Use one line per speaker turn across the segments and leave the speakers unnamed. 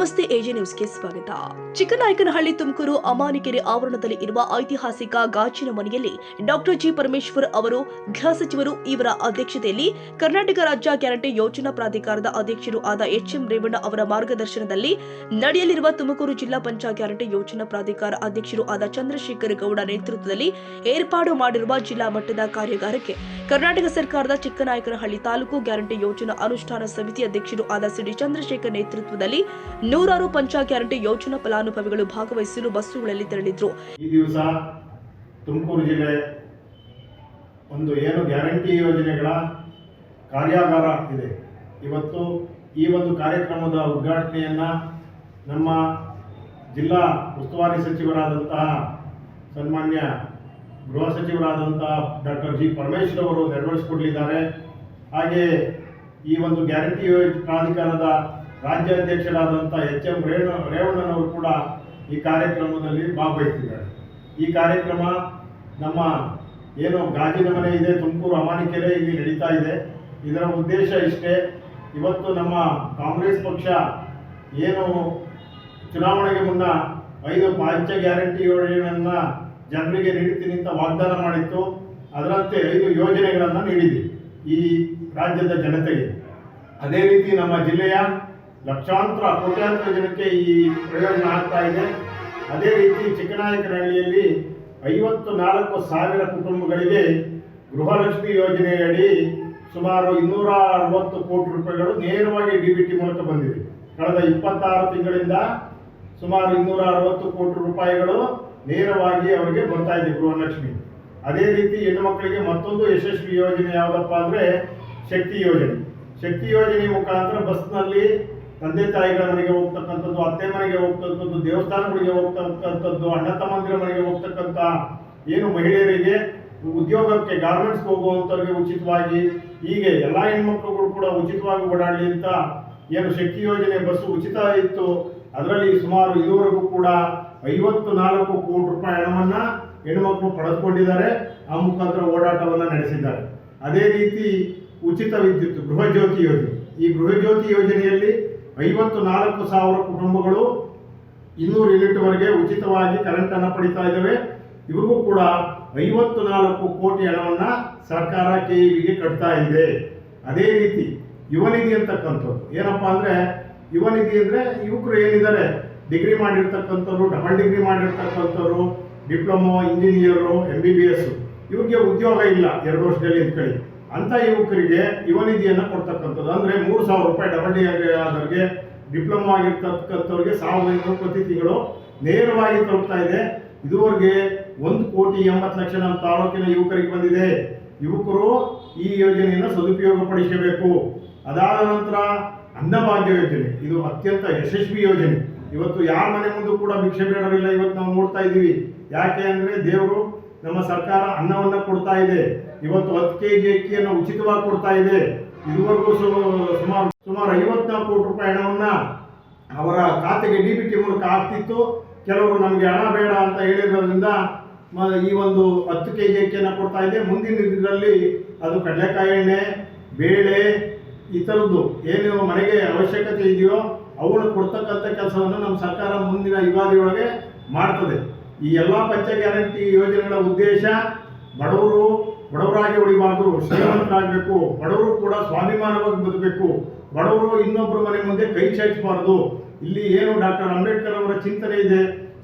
ನಮಸ್ತೆ ಎಜೆ ನ್ಯೂಸ್ಗೆ ಸ್ವಾಗತ. ಚಿಕ್ಕನಾಯಕನಹಳ್ಳಿ ತುಮಕೂರು ಅಮಾನಿಕೆರೆ ಆವರಣದಲ್ಲಿ ಇರುವ ಐತಿಹಾಸಿಕ ಗಾಜಿನ ಮನೆಯಲ್ಲಿ ಡಾಕ್ಟರ್ ಜಿ ಪರಮೇಶ್ವರ್ ಅವರು, ಗೃಹ ಸಚಿವರು ಇವರ ಅಧ್ಯಕ್ಷತೆಯಲ್ಲಿ ಕರ್ನಾಟಕ ರಾಜ್ಯ ಗ್ಯಾರಂಟಿ ಯೋಜನಾ ಪ್ರಾಧಿಕಾರದ ಅಧ್ಯಕ್ಷರು ಆದ ಎಚ್ಎಂ ರೇವಣ್ಣ ಅವರ ಮಾರ್ಗದರ್ಶನದಲ್ಲಿ ನಡೆಯಲಿರುವ ತುಮಕೂರು ಜಿಲ್ಲಾ ಪಂಚಾಯತ್ ಗ್ಯಾರಂಟಿ ಯೋಜನಾ ಪ್ರಾಧಿಕಾರ ಅಧ್ಯಕ್ಷರು ಆದ ಚಂದ್ರಶೇಖರ ಗೌಡ ನೇತೃತ್ವದಲ್ಲಿ ಏರ್ಪಾಡು ಮಾಡಿರುವ ಜಿಲ್ಲಾ ಮಟ್ಟದ ಕಾರ್ಯಾಗಾರಕ್ಕೆ ಕರ್ನಾಟಕ ಸರ್ಕಾರದ ಚಿಕ್ಕನಾಯಕನಹಳ್ಳಿ ತಾಲೂಕು ಗ್ಯಾರಂಟಿ ಯೋಜನಾ ಅನುಷ್ಠಾನ ಸಮಿತಿ ಅಧ್ಯಕ್ಷರು ಆದ ಸಿಡಿ ಚಂದ್ರಶೇಖರ್ ನೇತೃತ್ವದಲ್ಲಿ ನೂರಾರು ಪಂಚಾಯತ್ ಗ್ಯಾರಂಟಿ ಯೋಜನಾ ಫಲಾನುಭವಿಗಳು ಭಾಗವಹಿಸಲು ಬಸ್ಸುಗಳಲ್ಲಿ ತೆರಳಿದ್ರು.
ಈ ದಿವಸ ತುಮಕೂರು ಜಿಲ್ಲೆ ಒಂದು ಏನು ಗ್ಯಾರಂಟಿ ಯೋಜನೆಗಳ ಕಾರ್ಯಾಗಾರ ಇದೆ. ಇವತ್ತು ಈ ಒಂದು ಕಾರ್ಯಕ್ರಮದ ಉದ್ಘಾಟನೆಯನ್ನ ನಮ್ಮ ಜಿಲ್ಲಾ ಉಸ್ತುವಾರಿ ಸಚಿವರಾದಂತಹ ಸನ್ಮಾನ್ಯ ಗೃಹ ಸಚಿವರಾದಂತಹ ಡಾಕ್ಟರ್ ಜಿ ಪರಮೇಶ್ವರ್ ಅವರು ನೆರವೇರಿಸಿಕೊಡಲಿದ್ದಾರೆ. ಹಾಗೆ ಈ ಒಂದು ಗ್ಯಾರಂಟಿ ಪ್ರಾಧಿಕಾರದ ರಾಜ್ಯಾಧ್ಯಕ್ಷರಾದಂಥ ಎಚ್ಎಂ ರೇವಣ್ಣನವರು ಕೂಡ ಈ ಕಾರ್ಯಕ್ರಮದಲ್ಲಿ ಭಾಗವಹಿಸಿದ್ದಾರೆ. ಈ ಕಾರ್ಯಕ್ರಮ ನಮ್ಮ ಏನು ಗಾಜಿನ ಮನೆ ಇದೆ ತುಮಕೂರು ಅಮಾನಿಕೆರೆ ಇಲ್ಲಿ ನಡೀತಾ ಇದೆ. ಇದರ ಉದ್ದೇಶ ಇಷ್ಟೇ, ಇವತ್ತು ನಮ್ಮ ಕಾಂಗ್ರೆಸ್ ಪಕ್ಷ ಏನು ಚುನಾವಣೆಗೆ ಮುನ್ನ 5 ಪಂಚ ಗ್ಯಾರಂಟಿ ಯೋಜನೆಯನ್ನು ಜನರಿಗೆ ನೀಡುತ್ತೀನಿ ಅಂತ ವಾಗ್ದಾನ ಮಾಡಿತ್ತು. ಅದರಂತೆ 5 ಯೋಜನೆಗಳನ್ನು ನೀಡಿದೆ ಈ ರಾಜ್ಯದ ಜನತೆಗೆ. ಅದೇ ರೀತಿ ನಮ್ಮ ಜಿಲ್ಲೆಯ ಲಕ್ಷಾಂತರ ಕೋಟ್ಯಾಂತರ ಜನಕ್ಕೆ ಈ ಪ್ರಯೋಜನ ಆಗ್ತಾ ಇದೆ. ಅದೇ ರೀತಿ ಚಿಕ್ಕನಾಯಕನಹಳ್ಳಿಯಲ್ಲಿ 54,000 ಕುಟುಂಬಗಳಿಗೆ ಗೃಹಲಕ್ಷ್ಮಿ ಯೋಜನೆಯಡಿ ಸುಮಾರು 260 ಕೋಟಿ ರೂಪಾಯಿಗಳು ನೇರವಾಗಿ ಡಿಬಿಟಿ ಮೂಲಕ ಬಂದಿದೆ. ಕಳೆದ 26 ತಿಂಗಳಿಂದ ಸುಮಾರು 260 ಕೋಟಿ ರೂಪಾಯಿಗಳು ನೇರವಾಗಿ ಅವರಿಗೆ ಬರ್ತಾ ಇದೆ ಗೃಹಲಕ್ಷ್ಮಿ. ಅದೇ ರೀತಿ ಹೆಣ್ಣು ಮಕ್ಕಳಿಗೆ ಮತ್ತೊಂದು ಯಶಸ್ವಿ ಯೋಜನೆ ಯಾವುದಪ್ಪ ಅಂದರೆ ಶಕ್ತಿ ಯೋಜನೆ. ಶಕ್ತಿ ಯೋಜನೆ ಮುಖಾಂತರ ಬಸ್ನಲ್ಲಿ ತಂದೆ ತಾಯಿಗಳ ಮನೆಗೆ ಹೋಗ್ತಕ್ಕಂಥದ್ದು, ಅತ್ತೆ ಮನೆಗೆ ಹೋಗ್ತಕ್ಕಂಥದ್ದು, ದೇವಸ್ಥಾನಗಳಿಗೆ ಹೋಗ್ತಕ್ಕಂಥದ್ದು, ಅಣ್ಣ ತಮ್ಮಂದಿರ ಮನೆಗೆ ಹೋಗ್ತಕ್ಕಂಥ ಏನು ಮಹಿಳೆಯರಿಗೆ ಉದ್ಯೋಗಕ್ಕೆ ಗಾರ್ಮೆಂಟ್ಸ್ಗೆ ಹೋಗುವಂಥವ್ರಿಗೆ ಉಚಿತವಾಗಿ, ಹೀಗೆ ಎಲ್ಲ ಹೆಣ್ಮಕ್ಳುಗಳು ಕೂಡ ಉಚಿತವಾಗಿ ಓಡಾಡಲಿ ಅಂತ ಏನು ಶಕ್ತಿ ಯೋಜನೆ ಬಸ್ಸು ಉಚಿತ ಇತ್ತು. ಅದರಲ್ಲಿ ಸುಮಾರು ಇದುವರೆಗೂ ಕೂಡ 54 ಕೋಟಿ ರೂಪಾಯಿ ಹಣವನ್ನು ಹೆಣ್ಮಕ್ಳು ಪಡೆದುಕೊಂಡಿದ್ದಾರೆ. ಆ ಮುಖಾಂತರ ಓಡಾಟವನ್ನು ನಡೆಸಿದ್ದಾರೆ. ಅದೇ ರೀತಿ ಉಚಿತ ವಿದ್ಯುತ್ ಗೃಹ ಜ್ಯೋತಿ ಯೋಜನೆ. ಈ ಗೃಹ ಜ್ಯೋತಿ ಯೋಜನೆಯಲ್ಲಿ 54,000 ಕುಟುಂಬಗಳು 200 ಯೂನಿಟ್ವರೆಗೆ ಉಚಿತವಾಗಿ ಕರೆಂಟನ್ನು ಪಡಿತಾ ಇದ್ದಾವೆ. ಇವ್ರಿಗೂ ಕೂಡ 54 ಕೋಟಿ ಹಣವನ್ನು ಸರ್ಕಾರ ಕೆಇಬಿಗೆ ಕಟ್ತಾ ಇದೆ. ಅದೇ ರೀತಿ ಯುವ ನಿಧಿ ಅಂತಕ್ಕಂಥದ್ದು ಏನಪ್ಪ ಅಂದರೆ, ಯುವ ನಿಧಿ ಅಂದರೆ ಯುವಕರು ಏನಿದ್ದಾರೆ ಡಿಗ್ರಿ ಮಾಡಿರ್ತಕ್ಕಂಥವ್ರು, ಡಬಲ್ ಡಿಗ್ರಿ ಮಾಡಿರ್ತಕ್ಕಂಥವ್ರು, ಡಿಪ್ಲೊಮೊ, ಇಂಜಿನಿಯರು, MBBS, ಇವ್ರಿಗೆ ಉದ್ಯೋಗ ಇಲ್ಲ 2 ವರ್ಷದಲ್ಲಿ ಇದ್ಕೊಳ್ಳಿ ಅಂಥ ಯುವಕರಿಗೆ ಯುವ ನಿಧಿಯನ್ನು ಕೊಡ್ತಕ್ಕಂಥದ್ದು. ಅಂದರೆ 3,000 ರೂಪಾಯಿ ಡಬಲ್ ಡಿಗ್ರಿ ಆದವ್ರಿಗೆ, ಡಿಪ್ಲೊಮೊ ಆಗಿರ್ತಕ್ಕಂಥವ್ರಿಗೆ 1,500 ಪ್ರತಿ ತಿಂಗಳು ನೇರವಾಗಿ ತಲುಪ್ತಾ ಇದೆ. ಇದುವರೆಗೆ 1,80,00,000 ನಮ್ಮ ತಾಲೂಕಿನ ಯುವಕರಿಗೆ ಬಂದಿದೆ. ಯುವಕರು ಈ ಯೋಜನೆಯನ್ನು ಸದುಪಯೋಗ ಪಡಿಸಬೇಕು. ಅದಾದ ನಂತರ ಅನ್ನಭಾಗ್ಯ ಯೋಜನೆ, ಇದು ಅತ್ಯಂತ ಯಶಸ್ವಿ ಯೋಜನೆ. ಇವತ್ತು ಯಾರ ಮನೆ ಮುಂದೆ ಕೂಡ ಭಿಕ್ಷೆ ಬೇಡವಿಲ್ಲ. ಇವತ್ತು ನಾವು ನೋಡ್ತಾ ಇದ್ದೀವಿ. ಯಾಕೆ ಅಂದರೆ ದೇವರು ನಮ್ಮ ಸರ್ಕಾರ ಅನ್ನವನ್ನು ಕೊಡ್ತಾ ಇದೆ. ಇವತ್ತು 10 kg ಅಕ್ಕಿಯನ್ನು ಉಚಿತವಾಗಿ ಕೊಡ್ತಾ ಇದೆ. ಇದುವರೆಗೂ ಸುಮಾರು 54 ಕೋಟಿ ರೂಪಾಯಿ ಹಣವನ್ನು ಅವರ ಖಾತೆಗೆ ಡಿಬಿಟಿ ಮೂಲಕ ಆಗ್ತಿತ್ತು. ಕೆಲವರು ನಮಗೆ ಹಣ ಬೇಡ ಅಂತ ಹೇಳಿರೋದ್ರಿಂದ ಈ ಒಂದು 10 kg ಅಕ್ಕಿಯನ್ನು ಕೊಡ್ತಾ ಇದೆ. ಮುಂದಿನ ದಿನದಲ್ಲಿ ಅದು ಕಡಲೆಕಾಯಿ ಎಣ್ಣೆ, ಬೇಳೆ, ಈ ಥರದ್ದು ಏನು ಮನೆಗೆ ಅವಶ್ಯಕತೆ ಇದೆಯೋ ಅವುಗಳು ಕೊಡ್ತಕ್ಕಂಥ ಕೆಲಸವನ್ನು ನಮ್ಮ ಸರ್ಕಾರ ಮುಂದಿನ ಯುಗಾದಿಯೊಳಗೆ ಮಾಡ್ತದೆ. ಈ ಎಲ್ಲ ಪಂಚ ಗ್ಯಾರಂಟಿ ಯೋಜನೆಗಳ ಉದ್ದೇಶ ಬಡವರಾಗಿ ಉಳಿಬಾರ್ದು, ಶ್ರೀಮಂತರಾಗಬೇಕು. ಬಡವರು ಕೂಡ ಸ್ವಾಭಿಮಾನವಾಗಿ ಬದುಕಬೇಕು. ಬಡವರು ಇನ್ನೊಬ್ಬರ ಮನೆ ಮುಂದೆ ಕೈ ಚಾಚಬಾರ್ದು. ಇಲ್ಲಿ ಏನು ಡಾಕ್ಟರ್ ಅಂಬೇಡ್ಕರ್ ಅವರ ಚಿಂತನೆ ಇದೆ,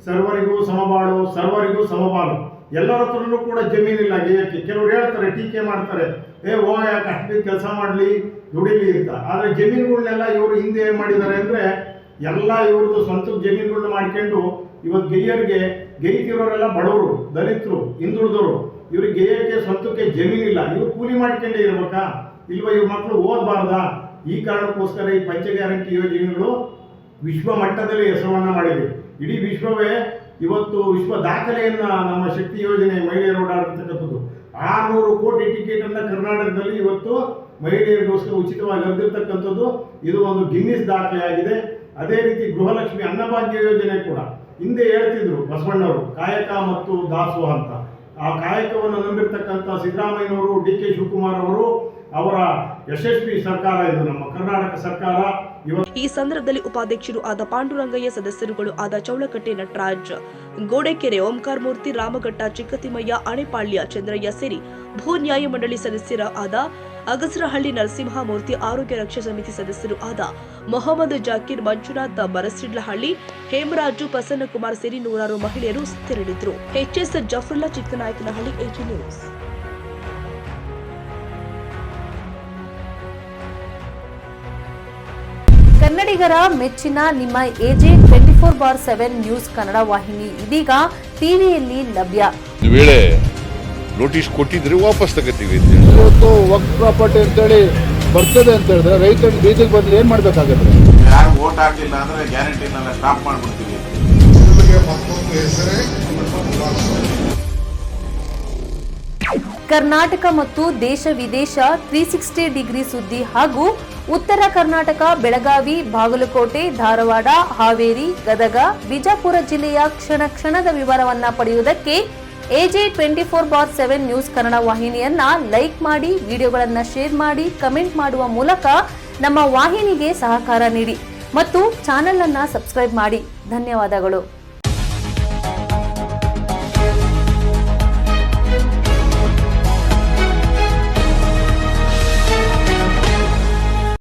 ಸರ್ವರಿಗೂ ಸಮಬಾಳು, ಸರ್ವರಿಗೂ ಸಮಬಾಳು. ಎಲ್ಲರ ಹತ್ರನೂ ಕೂಡ ಜಮೀನಿಲ್ಲ ಗೇಯಕ್ಕೆ. ಕೆಲವರು ಹೇಳ್ತಾರೆ, ಟೀಕೆ ಮಾಡ್ತಾರೆ, ಯಾಕೆ ಅಷ್ಟು ಕೆಲಸ ಮಾಡಲಿ, ದುಡಿಲಿ ಅಂತ. ಆದರೆ ಜಮೀನುಗಳನ್ನೆಲ್ಲ ಇವರು ಹಿಂದೆ ಏನು ಮಾಡಿದ್ದಾರೆ ಅಂದರೆ, ಎಲ್ಲ ಇವ್ರದ್ದು ಸ್ವಂತ ಜಮೀನುಗಳನ್ನ ಮಾಡ್ಕೊಂಡು ಇವತ್ತು ಗೇಯ್ತಿರೋರೆಲ್ಲ ಬಡವರು, ದಲಿತರು, ಹಿಂದುಳಿದವರು. ಇವ್ರಿಗೆ ಗೇಯಕ್ಕೆ ಸ್ವಂತಕ್ಕೆ ಜಮೀನಿಲ್ಲ. ಇವ್ರು ಕೂಲಿ ಮಾಡ್ಕೊಂಡೇ ಇರ್ಬೇಕಾ? ಇಲ್ವ ಇವ್ರ ಮಕ್ಕಳು ಓದಬಾರ್ದಾ? ಈ ಕಾರಣಕ್ಕೋಸ್ಕರ ಈ ಪಂಚ ಗ್ಯಾರಂಟಿ ಯೋಜನೆಗಳು ವಿಶ್ವ ಮಟ್ಟದಲ್ಲಿ ಹೆಸರನ್ನು ಮಾಡಿದೆ. ಇಡೀ ವಿಶ್ವವೇ ಇವತ್ತು ವಿಶ್ವ ದಾಖಲೆಯನ್ನು ನಮ್ಮ ಶಕ್ತಿ ಯೋಜನೆ ಮಹಿಳೆಯರು ಓಡಾಡಿರ್ತಕ್ಕಂಥದ್ದು. 600 ಕೋಟಿ ಟಿಕೆಟನ್ನು ಕರ್ನಾಟಕದಲ್ಲಿ ಇವತ್ತು ಮಹಿಳೆಯರಿಗೋಸ್ಕರ ಉಚಿತವಾಗಿ ಹರಿದಿರ್ತಕ್ಕಂಥದ್ದು. ಇದು ಒಂದು ಗಿನ್ನಿಸ್ ದಾಖಲೆಯಾಗಿದೆ. ಅದೇ ರೀತಿ ಗೃಹಲಕ್ಷ್ಮಿ ಅನ್ನಭಾಗ್ಯ ಯೋಜನೆ ಕೂಡ ಹಿಂದೆ ಹೇಳ್ತಿದ್ರು ಬಸವಣ್ಣವರು, ಕಾಯಕ ಮತ್ತು ದಾಸೋಹ ಅಂತ. ಆ ಕಾಯಕವನ್ನು ನಂಬಿರ್ತಕ್ಕಂಥ ಸಿದ್ದರಾಮಯ್ಯನವರು, DK ಶಿವಕುಮಾರ್ ಅವರು, ಅವರ ಯಶಸ್ವಿ ಸರ್ಕಾರ ಇದು ನಮ್ಮ ಕರ್ನಾಟಕ ಸರ್ಕಾರ.
ಈ ಸಂದರ್ಭದಲ್ಲಿ ಉಪಾಧ್ಯಕ್ಷರು ಆದ ಪಾಂಡುರಂಗಯ್ಯ, ಸದಸ್ಯರುಗಳು ಆದ ಚೌಳಕಟ್ಟೆ ನಟರಾಜ್, ಗೋಡೆಕೆರೆ ಓಂಕಾರ ಮೂರ್ತಿ, ರಾಮಘಟ್ಟ ಚಿಕ್ಕತಿಮ್ಮಯ್ಯ, ಅಣೆಪಾಳ್ಯ ಚಂದ್ರಯ್ಯ ಸೇರಿ ಭೂ ನ್ಯಾಯ ಮಂಡಳಿ ಸದಸ್ಯರ ಆದ ಅಗಸರಹಳ್ಳಿ ನರಸಿಂಹಮೂರ್ತಿ, ಆರೋಗ್ಯ ರಕ್ಷಾ ಸಮಿತಿ ಸದಸ್ಯರು ಆದ ಮೊಹಮ್ಮದ್ ಜಾಕೀರ್, ಮಂಜುನಾಥ್, ಬರಸಿಡ್ಲಹಳ್ಳಿ, ಹೇಮರಾಜು, ಪ್ರಸನ್ನಕುಮಾರ್ ಸೇರಿ ನೂರಾರು ಮಹಿಳೆಯರು ತೆರಳಿದ್ರು. HS Jafarulla, Chikkanayakanahalli, AG news.
ಕನ್ನಡಿಗರ ಮೆಚ್ಚಿನ ನಿಮ್ಮ AJ 24/7 ನ್ಯೂಸ್ ಕನ್ನಡ ವಾಹಿನಿ ಇದೀಗ ಟಿವಿಯಲ್ಲಿ ಲಭ್ಯ.
ಒಂದು ವೇಳೆ ನೋಟಿಸ್ ಕೊಟ್ಟಿದ್ರೆ ವಾಪಸ್ ತಗೋತೀವಿ.
ಇವತ್ತು ವಕ್ಫ್ ಪ್ರಾಪರ್ಟಿ ಅಂತೇಳಿ ಬರ್ತದೆ ಅಂತ ಹೇಳಿದ್ರೆ ರೈತರು ಬೀದಿಗೆ ಬಂದು ಏನ್ ಮಾಡ್ಬೇಕಾಗತ್ತೆ?
ಯಾರು ವೋಟ್ ಹಾಕಿಲ್ಲ ಅಂದ್ರೆ ಗ್ಯಾರಂಟಿನೆಲ್ಲ ಸ್ಟಾಪ್ ಮಾಡ್ಬಿಡ್ತೀವಿ.
ಕರ್ನಾಟಕ ಮತ್ತು ದೇಶ ವಿದೇಶ 360 ಡಿಗ್ರಿ ಸುದ್ದಿ ಹಾಗೂ ಉತ್ತರ ಕರ್ನಾಟಕ, ಬೆಳಗಾವಿ, ಬಾಗಲಕೋಟೆ, ಧಾರವಾಡ, ಹಾವೇರಿ, ಗದಗ, ಬಿಜಾಪುರ ಜಿಲ್ಲೆಯ ಕ್ಷಣ ಕ್ಷಣದ ವಿವರವನ್ನ ಪಡೆಯುವುದಕ್ಕೆ AJ 24/7 ನ್ಯೂಸ್ ಕನ್ನಡ ವಾಹಿನಿಯನ್ನ ಲೈಕ್ ಮಾಡಿ, ವಿಡಿಯೋಗಳನ್ನ ಶೇರ್ ಮಾಡಿ, ಕಮೆಂಟ್ ಮಾಡುವ ಮೂಲಕ ನಮ್ಮ ವಾಹಿನಿಗೆ ಸಹಕಾರ ನೀಡಿ ಮತ್ತು ಚಾನೆಲ್ ಅನ್ನ ಸಬ್ಸ್ಕ್ರೈಬ್ ಮಾಡಿ. ಧನ್ಯವಾದಗಳು.